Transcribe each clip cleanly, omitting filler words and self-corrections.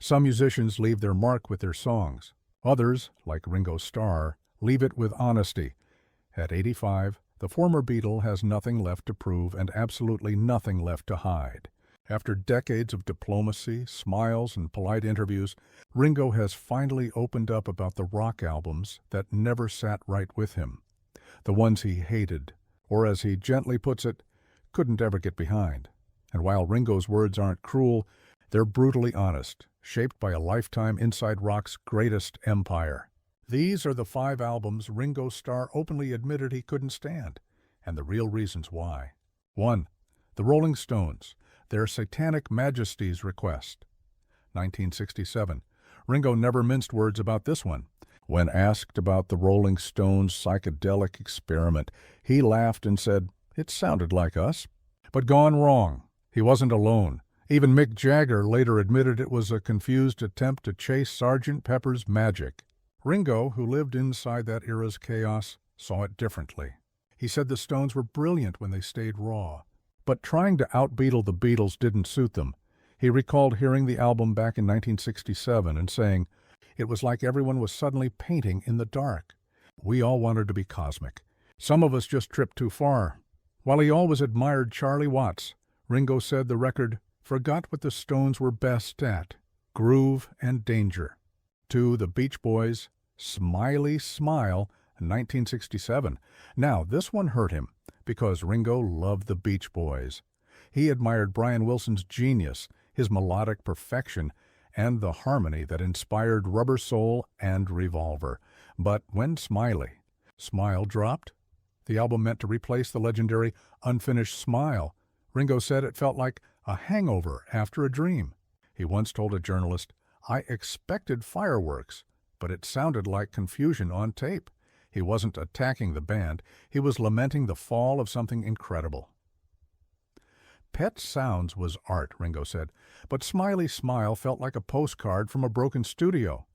Some musicians leave their mark with their songs. Others, like Ringo Starr, leave it with honesty. At 85, the former Beatle has nothing left to prove and absolutely nothing left to hide. After decades of diplomacy, smiles, and polite interviews, Ringo has finally opened up about the rock albums that never sat right with him. The ones he hated, or as he gently puts it, couldn't ever get behind. And while Ringo's words aren't cruel, they're brutally honest, shaped by a lifetime inside rock's greatest empire. These are the 5 albums Ringo Starr openly admitted he couldn't stand, and the real reasons why. 1. The Rolling Stones, Their Satanic Majesty's Request. 1967. Ringo never minced words about this one. When asked about the Rolling Stones' psychedelic experiment, he laughed and said, "It sounded like us." But gone wrong. He wasn't alone. Even Mick Jagger later admitted it was a confused attempt to chase Sgt. Pepper's magic. Ringo, who lived inside that era's chaos, saw it differently. He said the Stones were brilliant when they stayed raw. But trying to out-Beatle the Beatles didn't suit them. He recalled hearing the album back in 1967 and saying, "It was like everyone was suddenly painting in the dark. We all wanted to be cosmic. Some of us just tripped too far." While he always admired Charlie Watts, Ringo said the record forgot what the Stones were best at: groove and danger. 2. The Beach Boys, Smiley Smile, 1967. Now, this one hurt him, because Ringo loved the Beach Boys. He admired Brian Wilson's genius, his melodic perfection, and the harmony that inspired Rubber Soul and Revolver. But when Smile dropped, the album meant to replace the legendary Unfinished Smile. Ringo said it felt like a hangover after a dream. He once told a journalist, "I expected fireworks, but it sounded like confusion on tape." He wasn't attacking the band, he was lamenting the fall of something incredible. Pet Sounds was art, Ringo said, but Smiley Smile felt like a postcard from a broken studio.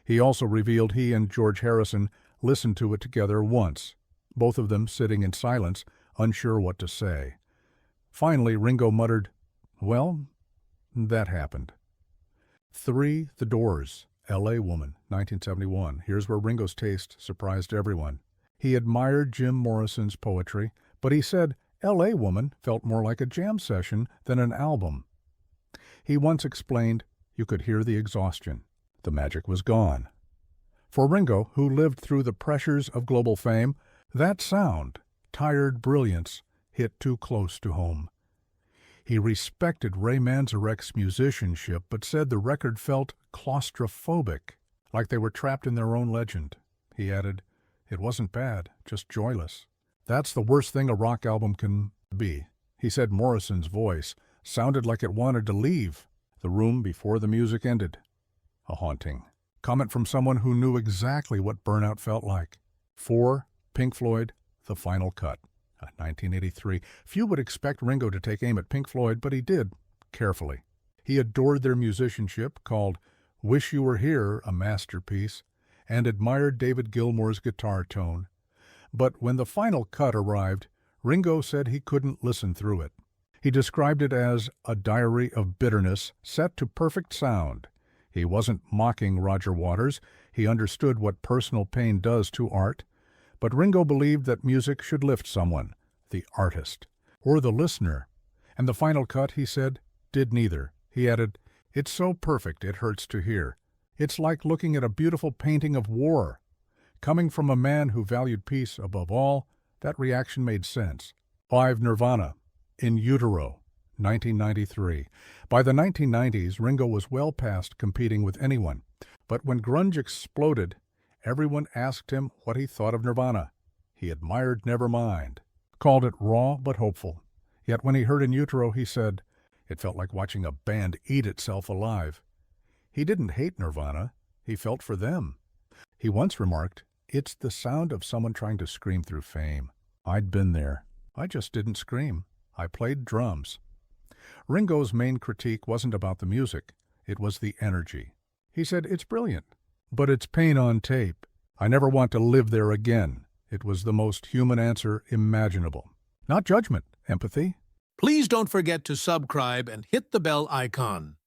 He also revealed he and George Harrison listened to it together once, both of them sitting in silence, unsure what to say. Finally, Ringo muttered, "Well, that happened." 3. The Doors, L.A. Woman, 1971. Here's where Ringo's taste surprised everyone. He admired Jim Morrison's poetry, but he said L.A. Woman felt more like a jam session than an album. He once explained, "You could hear the exhaustion. The magic was gone." For Ringo, who lived through the pressures of global fame, that sound, tired brilliance, hit too close to home. He respected Ray Manzarek's musicianship, but said the record felt claustrophobic, like they were trapped in their own legend. He added, "It wasn't bad, just joyless." That's the worst thing a rock album can be. He said Morrison's voice sounded like it wanted to leave the room before the music ended. A haunting comment from someone who knew exactly what burnout felt like. 4. Pink Floyd, The Final Cut, 1983. Few would expect Ringo to take aim at Pink Floyd, but he did, carefully. He adored their musicianship, called Wish You Were Here a masterpiece, and admired David Gilmour's guitar tone. But when the final cut arrived, Ringo said he couldn't listen through it. He described it as a diary of bitterness set to perfect sound. He wasn't mocking Roger Waters. He understood what personal pain does to art. But Ringo believed that music should lift someone, the artist, or the listener. And the final cut, he said, did neither. He added, "It's so perfect it hurts to hear. It's like looking at a beautiful painting of war." Coming from a man who valued peace above all, that reaction made sense. 5. Nirvana, In Utero, 1993. By the 1990s, Ringo was well past competing with anyone. But when grunge exploded, everyone asked him what he thought of Nirvana. He admired Nevermind, called it raw but hopeful. Yet when he heard In Utero, he said, it felt like watching a band eat itself alive. He didn't hate Nirvana, he felt for them. He once remarked, "It's the sound of someone trying to scream through fame. I'd been there. I just didn't scream. I played drums." Ringo's main critique wasn't about the music, it was the energy. He said, "It's brilliant, but it's pain on tape. I never want to live there again." It was the most human answer imaginable. Not judgment, empathy. Please don't forget to subscribe and hit the bell icon.